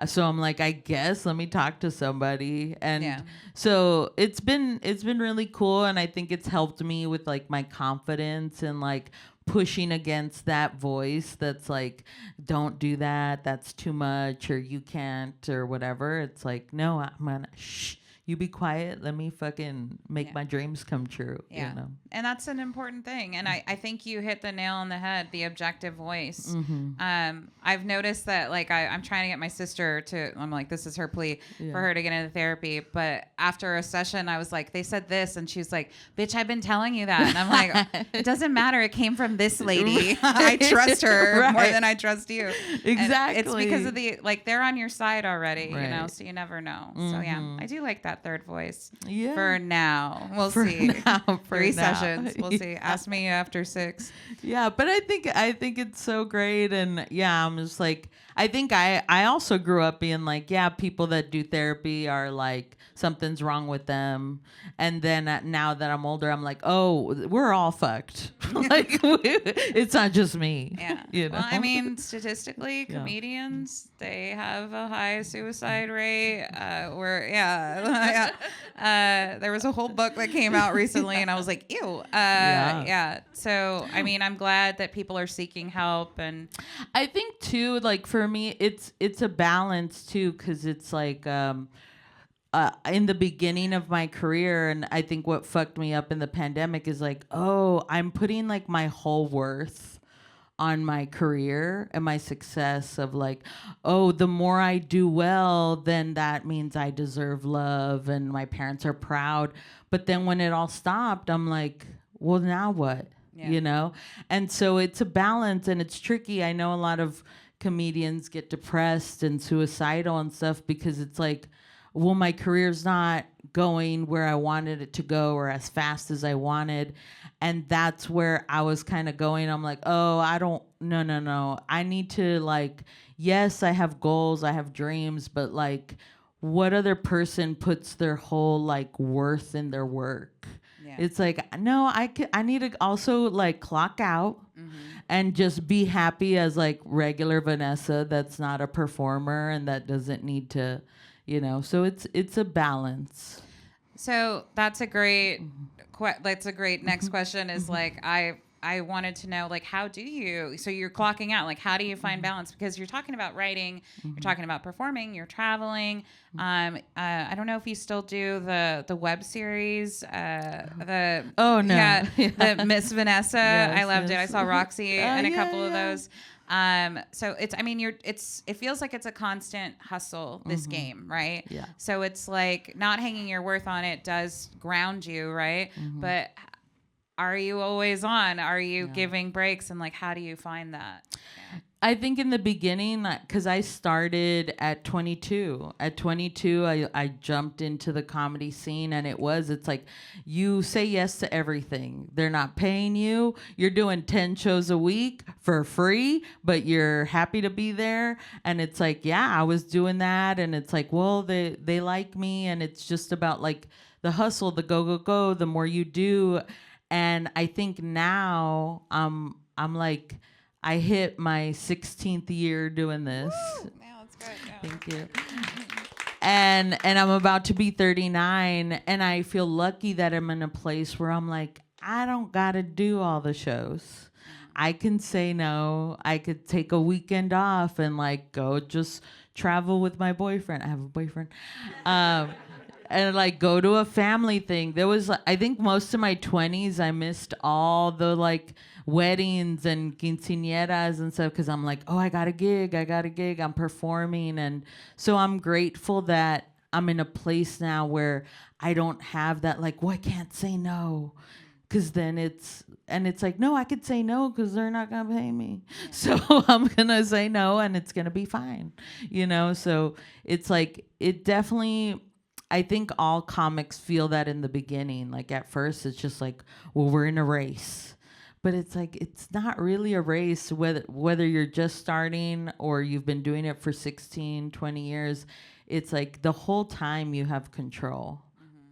So I'm like, I guess let me talk to somebody. And so it's been really cool. And I think it's helped me with like my confidence and like pushing against that voice that's like, don't do that, that's too much, or you can't, or whatever. It's like, no, I'm gonna shh. You be quiet. Let me fucking make my dreams come true. Yeah. You know? And that's an important thing. And I think you hit the nail on the head, the objective voice. Mm-hmm. I've noticed that, like, I'm trying to get my sister I'm like, this is her plea for her to get into therapy. But after a session, I was like, they said this. And she's like, bitch, I've been telling you that. And I'm like, it doesn't matter. It came from this lady. I trust her more than I trust you. Exactly. And it's because of they're on your side already, you know, so you never know. So yeah, I do like that third voice. Yeah. For now. We'll see. For 3 now. sessions. We'll see. Ask me after 6. Yeah, but I think it's so great. And yeah, I'm just like, I think I also grew up being like, yeah, people that do therapy are like, something's wrong with them. And then now that I'm older, I'm like, oh, we're all fucked. Like, it's not just me. Yeah. You know? Well, I mean, statistically, comedians, they have a high suicide rate. There was a whole book that came out recently, and I was like, ew. So, I mean, I'm glad that people are seeking help. And I think, too, like, for me, it's a balance, too, because it's like... in the beginning of my career, and I think what fucked me up in the pandemic is like, oh, I'm putting like my whole worth on my career and my success of like, oh, the more I do well, then that means I deserve love and my parents are proud. But then when it all stopped, I'm like, well, now what? Yeah. You know? And so it's a balance, and it's tricky. I know a lot of comedians get depressed and suicidal and stuff because it's like, well, my career's not going where I wanted it to go or as fast as I wanted. And that's where I was kind of going. I'm like, oh, no. I need to, like, yes, I have goals, I have dreams, but like, what other person puts their whole like worth in their work? Yeah. It's like, no, I need to also like clock out and just be happy as like regular Vanessa that's not a performer and that doesn't need to, you know, so it's a balance. So that's a great next question is like, I wanted to know, like, how do you, so you're clocking out, like, how do you find balance? Because you're talking about writing, you're talking about performing, you're traveling. I don't know if you still do the web series, the the Miss Vanessa. Yes, I loved it. I yes. saw Roxy in a couple of yeah. those. So it's, I mean, it feels like it's a constant hustle, this game, right? Yeah. So it's like not hanging your worth on it does ground you, right? But are you always on? Are you giving breaks? And like, how do you find that? Yeah. I think in the beginning, because I started at 22. At 22, I jumped into the comedy scene, and it's like, you say yes to everything. They're not paying you. You're doing 10 shows a week for free, but you're happy to be there. And it's like, yeah, I was doing that. And it's like, well, they like me. And it's just about like the hustle, the go, the more you do. And I think now I'm like, I hit my 16th year doing this. Woo! Yeah, that's good. Yeah. Thank you. And I'm about to be 39, and I feel lucky that I'm in a place where I'm like, I don't got to do all the shows. I can say no. I could take a weekend off and like go just travel with my boyfriend. I have a boyfriend. And like go to a family thing. There was, I think most of my 20s, I missed all the like weddings and quinceañeras and stuff because I'm like, oh, I got a gig, I'm performing. And so I'm grateful that I'm in a place now where I don't have that like, well, I can't say no. Because then it's like, no, I could say no because they're not going to pay me. Yeah. So I'm going to say no and it's going to be fine. You know, so it's like, it definitely, I think all comics feel that in the beginning. Like at first it's just like, well, we're in a race. But it's like, it's not really a race, whether you're just starting or you've been doing it for 16, 20 years. It's like the whole time you have control.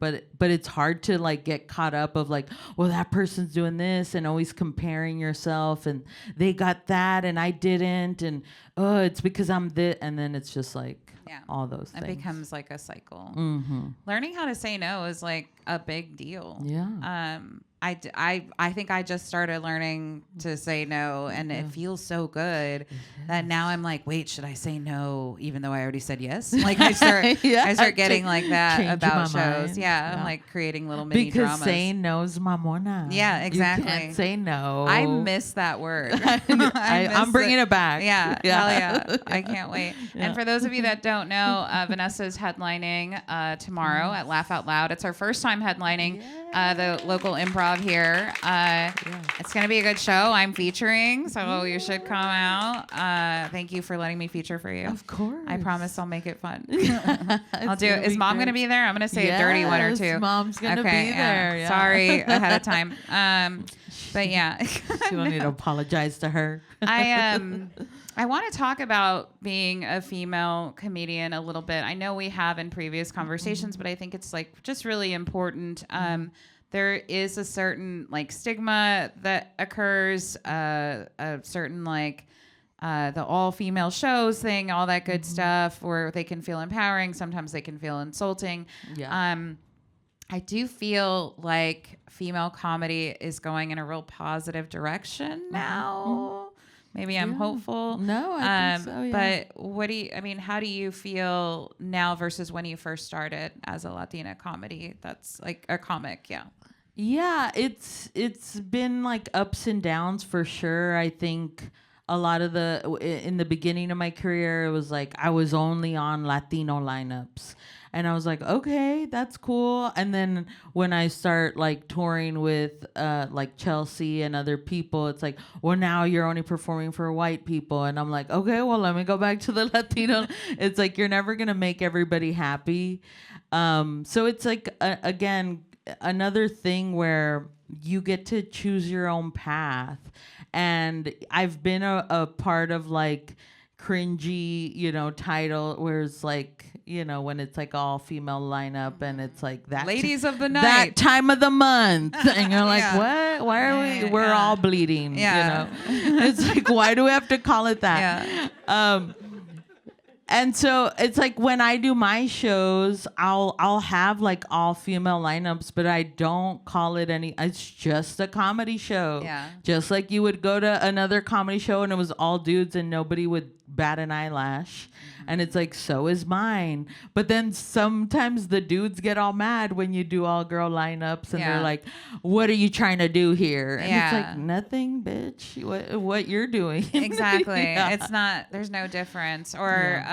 But it's hard to like get caught up of like, well, that person's doing this and always comparing yourself and they got that and I didn't. And, oh, it's because I'm this. And then it's just like all those things. It becomes like a cycle. Mm-hmm. Learning how to say no is like a big deal. Yeah. I think I just started learning to say no, and it feels so good that now I'm like, wait, should I say no even though I already said yes? Like I start getting like that about shows. Mind. Yeah, I'm like creating little mini because dramas. saying no's mamona. Yeah, exactly. You can't say no. I miss that word. I'm bringing it back. Yeah, hell yeah. I can't wait. Yeah. And for those of you that don't know, Vanessa's headlining tomorrow at Laugh Out Loud. It's our first time headlining the local improv here. It's going to be a good show. I'm featuring, so you should come out. Thank you for letting me feature for you. Of course. I promise I'll make it fun. I'll do it. Is Mom going to be there? I'm going to say a dirty one or two. Mom's going to be there. Yeah. Sorry ahead of time. But yeah. You don't need to apologize to her. I want to talk about being a female comedian a little bit. I know we have in previous conversations, but I think it's like just really important. There is a certain like stigma that occurs, a certain like the all female shows thing, all that good stuff, where they can feel empowering. Sometimes they can feel insulting. Yeah. I do feel like female comedy is going in a real positive direction now. Maybe I'm hopeful. No, I think so, yeah. But how do you feel now versus when you first started as a Latina comedy? That's like a comic, yeah. Yeah, it's been like ups and downs for sure. I think a lot of in the beginning of my career, it was like I was only on Latino lineups. And I was like, okay, that's cool. And then when I start like touring with like Chelsea and other people, it's like, well, now you're only performing for white people. And I'm like, okay, well, let me go back to the Latino. It's like, you're never going to make everybody happy. So it's like, again, another thing where you get to choose your own path. And I've been a part of like cringy, title where it's like, when it's like all female lineup and it's like that ladies of the night, that time of the month, and you're like, what? Why are we? We're all bleeding. Yeah. It's like, why do we have to call it that? Yeah. And so it's like when I do my shows, I'll have like all female lineups, but I don't call it any. It's just a comedy show. Yeah. Just like you would go to another comedy show and it was all dudes and nobody would bat an eyelash. And it's like, so is mine. But then sometimes the dudes get all mad when you do all girl lineups and they're like, what are you trying to do here? And it's like, nothing, bitch. What you're doing. Exactly. It's not, there's no difference. Or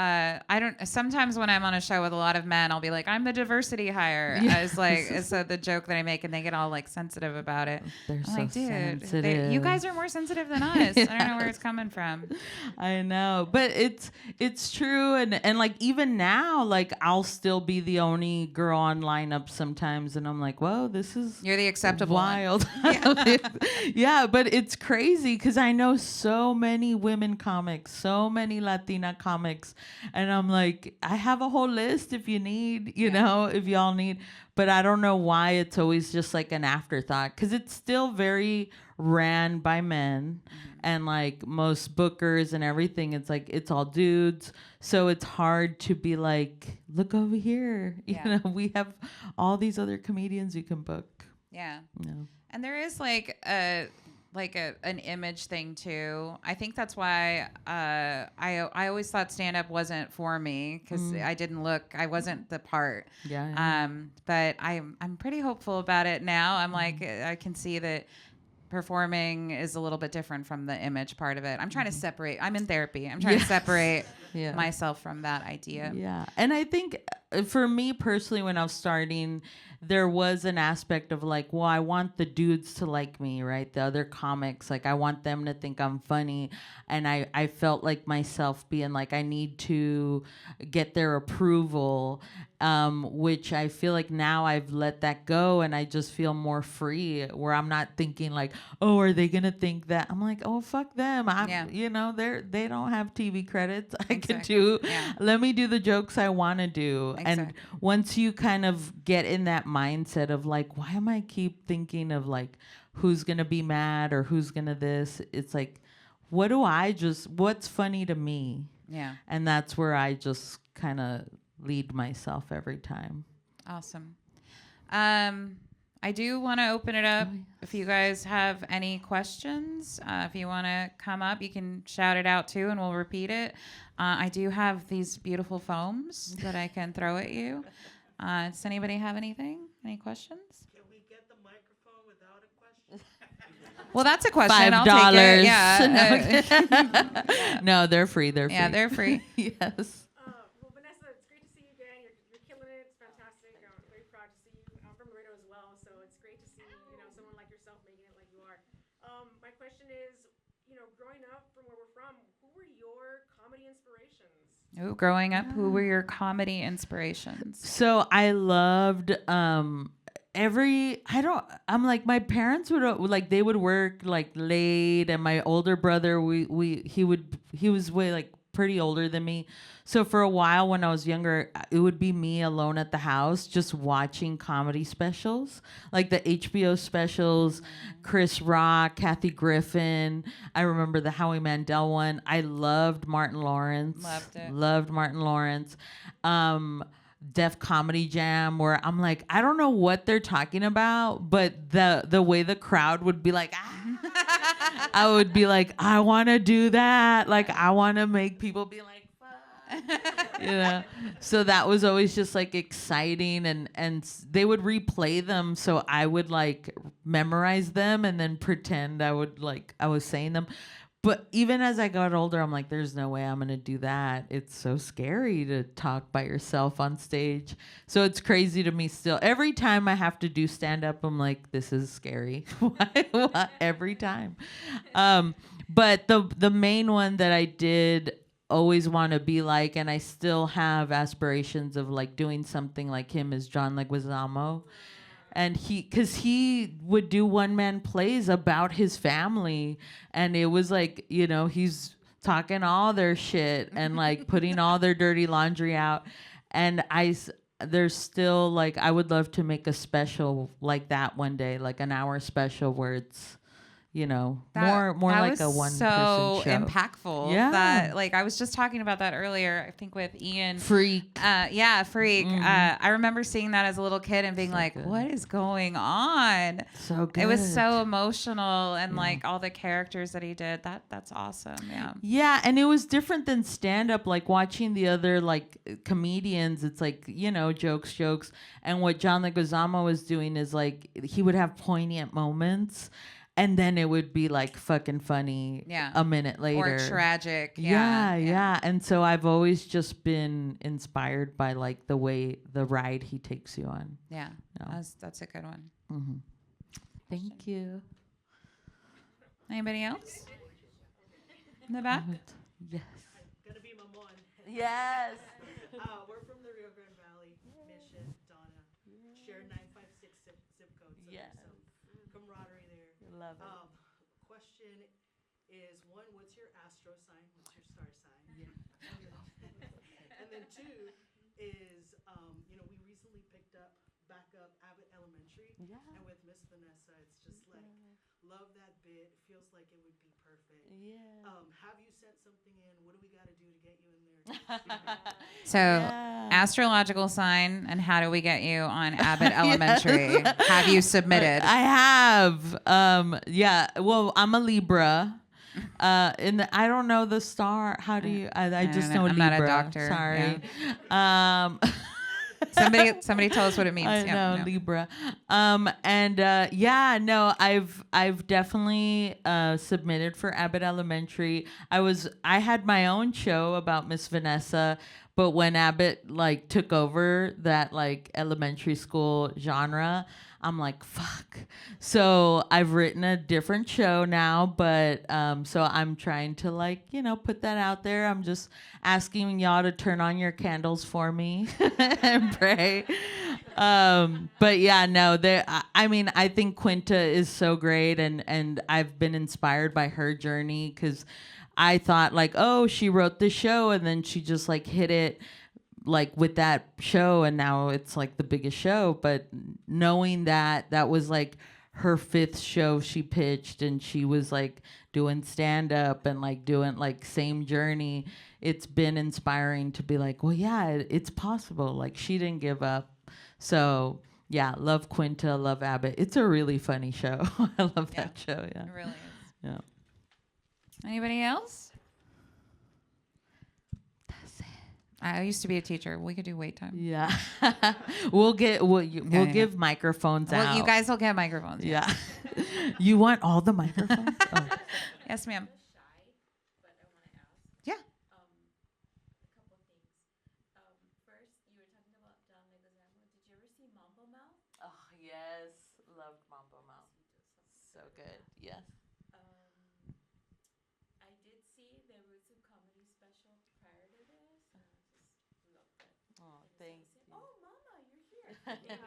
sometimes when I'm on a show with a lot of men, I'll be like, I'm the diversity hire. As like, it's the joke that I make and they get all like sensitive about it. They're I'm so like, dude, sensitive. you guys are more sensitive than us. I don't know where it's coming from. I know, but it's true. And like even now, like I'll still be the only girl on lineup sometimes, and I'm like, whoa, this is you're the acceptable wild. One. Yeah, but it's crazy because I know so many women comics, so many Latina comics, and I'm like, I have a whole list if you need, you know, if y'all need. But I don't know why it's always just like an afterthought because it's still very ran by men. And like most bookers and everything, it's like it's all dudes. So it's hard to be like, look over here. You know, we have all these other comedians you can book. Yeah. No. And there is like an image thing too. I think that's why I always thought stand up wasn't for me because I wasn't the part. Yeah. But I'm pretty hopeful about it now. I'm like I can see that performing is a little bit different from the image part of it. I'm trying to separate. I'm in therapy. I'm trying to separate myself from that idea. Yeah. And I think for me personally, when I was starting, there was an aspect of like, well, I want the dudes to like me, right? The other comics, like I want them to think I'm funny. And I felt like myself being like, I need to get their approval, which I feel like now I've let that go and I just feel more free where I'm not thinking like, oh, are they going to think that? I'm like, oh, fuck them. You know, they don't have TV credits. I could do, let me do the jokes I want to do. And once you kind of get in that mindset of like, why am I keep thinking of like, who's going to be mad or who's going to this? It's like, what's funny to me? Yeah. And that's where I just kind of lead myself every time. Awesome. I do want to open it up. If you guys have any questions, if you want to come up, you can shout it out too, and we'll repeat it. I do have these beautiful foams that I can throw at you. Does anybody have anything? Any questions? Can we get the microphone without a question? Well, that's a question. $5. I'll take it. Yeah. No, they're free. They're free. Yeah, they're free. Yes. Well, Vanessa, it's great to see you again. You're killing it. It's fantastic. I'm very proud to see you. I'm from Laredo as well, so it's great to see someone like yourself making it like you are. My question is, growing up from where we're from, who were your comedy inspirations? Ooh, growing up, who were your comedy inspirations? So I loved I'm like, my parents would like, they would work like late, and my older brother, he was way like pretty older than me. So for a while when I was younger, it would be me alone at the house just watching comedy specials, like the HBO specials, Chris Rock, Kathy Griffin. I remember the Howie Mandel one. I loved Martin Lawrence. Loved it. Loved Martin Lawrence. Def Comedy Jam, where I'm like, I don't know what they're talking about, but the way the crowd would be like, I would be like, I want to do that. Like, I want to make people be like, fuck. So that was always just like exciting, and they would replay them, so I would like memorize them and then pretend I was saying them. But even as I got older, I'm like, there's no way I'm going to do that. It's so scary to talk by yourself on stage. So it's crazy to me still. Every time I have to do stand-up, I'm like, this is scary. Why? Every time. But the main one that I did always want to be like, and I still have aspirations of like doing something like him, is John Leguizamo. And he would do one-man plays about his family. And it was like, he's talking all their shit and like putting all their dirty laundry out. And there's still like, I would love to make a special like that one day, like an hour special where it's, more That like was a one so person show. impactful. Yeah. That like I was just talking about that earlier. I think with Ian. Freak. Yeah, Freak. I remember seeing that as a little kid and being So like, good. "What is going on?" So good. It was so emotional, and like all the characters that he did. That's awesome. Yeah. Yeah, and it was different than stand up. Like watching the other like comedians, it's like jokes, and what John Leguizamo was doing is like he would have poignant moments, and then it would be like fucking funny. Yeah. A minute later. Or tragic. Yeah. And so I've always just been inspired by like the ride he takes you on. Yeah. No. That's a good one. Mm-hmm. Thank you. Anybody else? In the back? Yes. Gonna be Mamon. Yes. We're from the Rio Grande Valley, Mission, Donna. Share 956 zip code. So Yes. there's some camaraderie there. Love it. Question is, one, what's your astro sign? What's your star sign? Yeah. And then two is, we recently picked back up Abbott Elementary. Yeah. And with Miss Vanessa, it's just like, love that bit. Feels like it would be perfect. Yeah. Have you sent something in? What do we got to do to get you in there? So, astrological sign, and how do we get you on Abbott Elementary? Have you submitted? I have. Yeah. Well, I'm a Libra. I don't know the star. How do you? I just know I'm Libra. not a doctor. Sorry. Somebody tell us what it means. I know Libra. I've definitely submitted for Abbott Elementary. I had my own show about Miss Vanessa, but when Abbott like took over that like elementary school genre, I'm like, fuck. So I've written a different show now, but so I'm trying to like, put that out there. I'm just asking y'all to turn on your candles for me and pray. But yeah, no, I think Quinta is so great, and I've been inspired by her journey because I thought like, oh, she wrote this show and then she just like hit it like with that show, and now it's like the biggest show. But knowing that was like her 5th show she pitched, and she was like doing stand up and like doing like same journey, it's been inspiring to be like, well, yeah, it's possible. Like she didn't give up. So yeah, love Quinta, love Abbott. It's a really funny show. I love that show. Yeah, It really is. yeah. Anybody else? I used to be a teacher. We could do wait time. Yeah. we'll give microphones out. Well, you guys will get microphones. Yeah. You want all the microphones? Oh. Yes, ma'am. Yeah. Oh, yes. Loved Mambo Mouth. So good. Yes. I did see the Roots of Comedy special prior to this, and I just loved it. Oh, thank you. Oh, Mama, you're here. And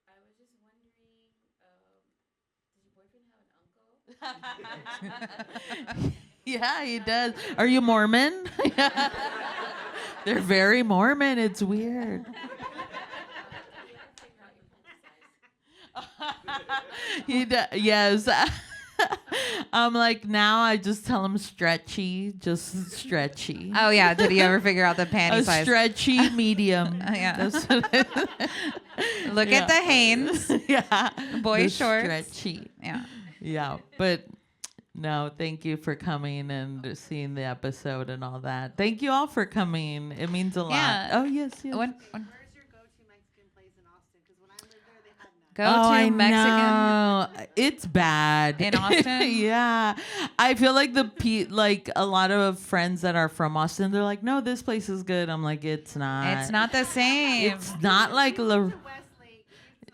I was just wondering, does your boyfriend have an uncle? Yeah, he does. Are you Mormon? They're very Mormon. It's weird. Yes. I'm like, now I just tell him stretchy, just stretchy. Oh yeah. Did you ever figure out the panty A size? stretchy medium. Yeah. That's what Look at the Hanes. yeah. Boy The shorts. Stretchy. Yeah. Yeah, but no, thank you for coming and seeing the episode and all that. Thank you all for coming. It means a lot. Yeah. Oh, yes. Where's your go-to Mexican place in Austin? Because when I lived there, they had none. Go to Mexican. know. It's bad. In Austin? Yeah. I feel like like a lot of friends that are from Austin, they're like, no, this place is good. I'm like, it's not. It's not the same. It's not like Westlake.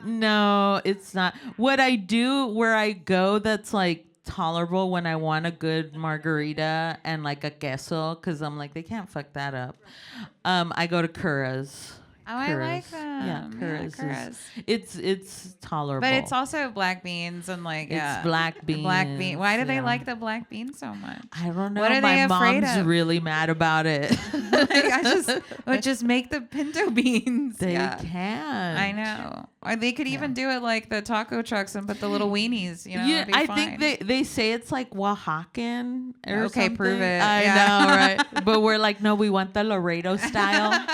No, it's not. What I do where I go that's like tolerable when I want a good margarita and like a queso, because I'm like, they can't fuck that up. I go to Curra's. Oh, I like them. Yeah, curris. Curris. It's tolerable. But it's also black beans and like it's black beans. Black bean. Why do they yeah. like the black bean so much? I don't know. What are My they afraid mom's of? really mad about it. Like, I would just make the pinto beans. They yeah. can. I know. Or they could even do it like the taco trucks and put the little weenies. You know, Yeah, it'd be I fine. think they say it's like Oaxacan or Okay, something. prove it. I Yeah. know, right? But we're like, no, we want the Laredo style.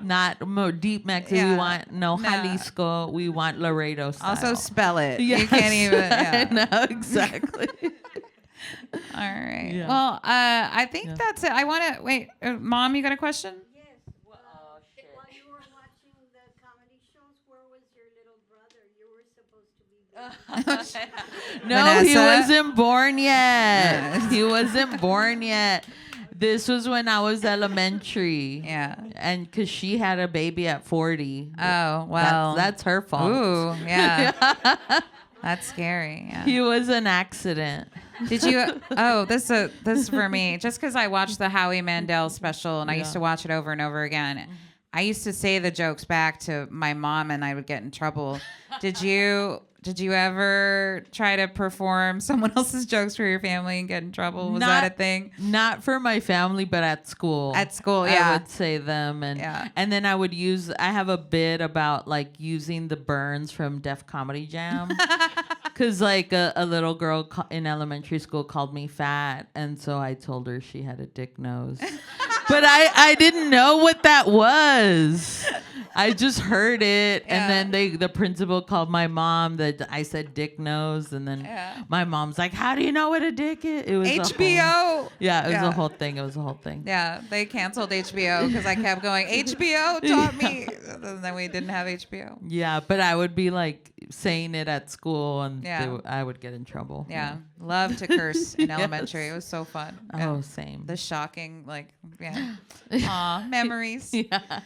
Not more deep Mexican. Yeah. We want No. Jalisco. We want Laredo style. Also spell it. Yes. You can't even. Yeah. I know, exactly. All right. Yeah. Well, I think that's it. I want to wait. Mom, you got a question? Yes. While you were watching the comedy shows, where was your little brother? You were supposed to be. No, he Vanessa? wasn't born yet. He wasn't born yet. This was when I was elementary. Yeah. And because she had a baby at 40. Oh well. That's her fault. Ooh, yeah. That's scary. Yeah. He was an accident. Did you? Oh, this is for me. Just because I watched the Howie Mandel special and I used to watch it over and over again. I used to say the jokes back to my mom and I would get in trouble. Did you ever try to perform someone else's jokes for your family and get in trouble? Was that a thing? Not for my family, but at school. At school, yeah. I would say them, and then I would use. I have a bit about like using the burns from Def Comedy Jam, because like a little girl in elementary school called me fat, and so I told her she had a dick nose, but I didn't know what that was. I just heard it, and then the principal called my mom. That I said dick nose, and then my mom's like, "How do you know what a dick is?" It was HBO. it was a whole thing. It was a whole thing. Yeah, they canceled HBO because I kept going, HBO taught me. And then we didn't have HBO. Yeah, but I would be like saying it at school, and Yeah. I would get in trouble. Yeah, love to curse in elementary. It was so fun. Oh, Yeah. same. The shocking, aw, memories. Yeah.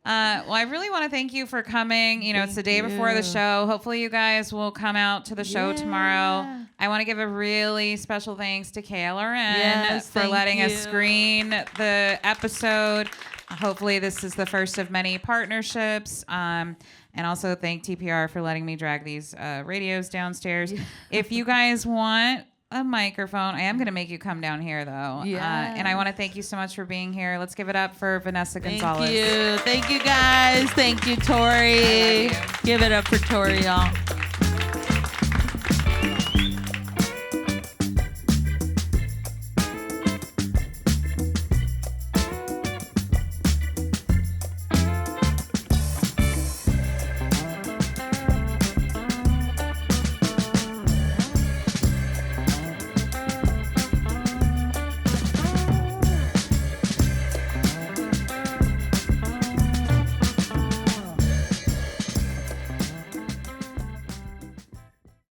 Well, I really want to thank you for coming. You know, it's the day before the show. Hopefully you guys will come out to the show tomorrow. I want to give a really special thanks to KLRN for thank letting us you. screen the episode. Hopefully this is the first of many partnerships. And also thank TPR for letting me drag these radios downstairs. If you guys want a microphone, I am going to make you come down here, though. Yeah. And I want to thank you so much for being here. Let's give it up for Vanessa Gonzalez. Thank you. Thank you, guys. Thank you, Tori. Give it up for Tori, y'all.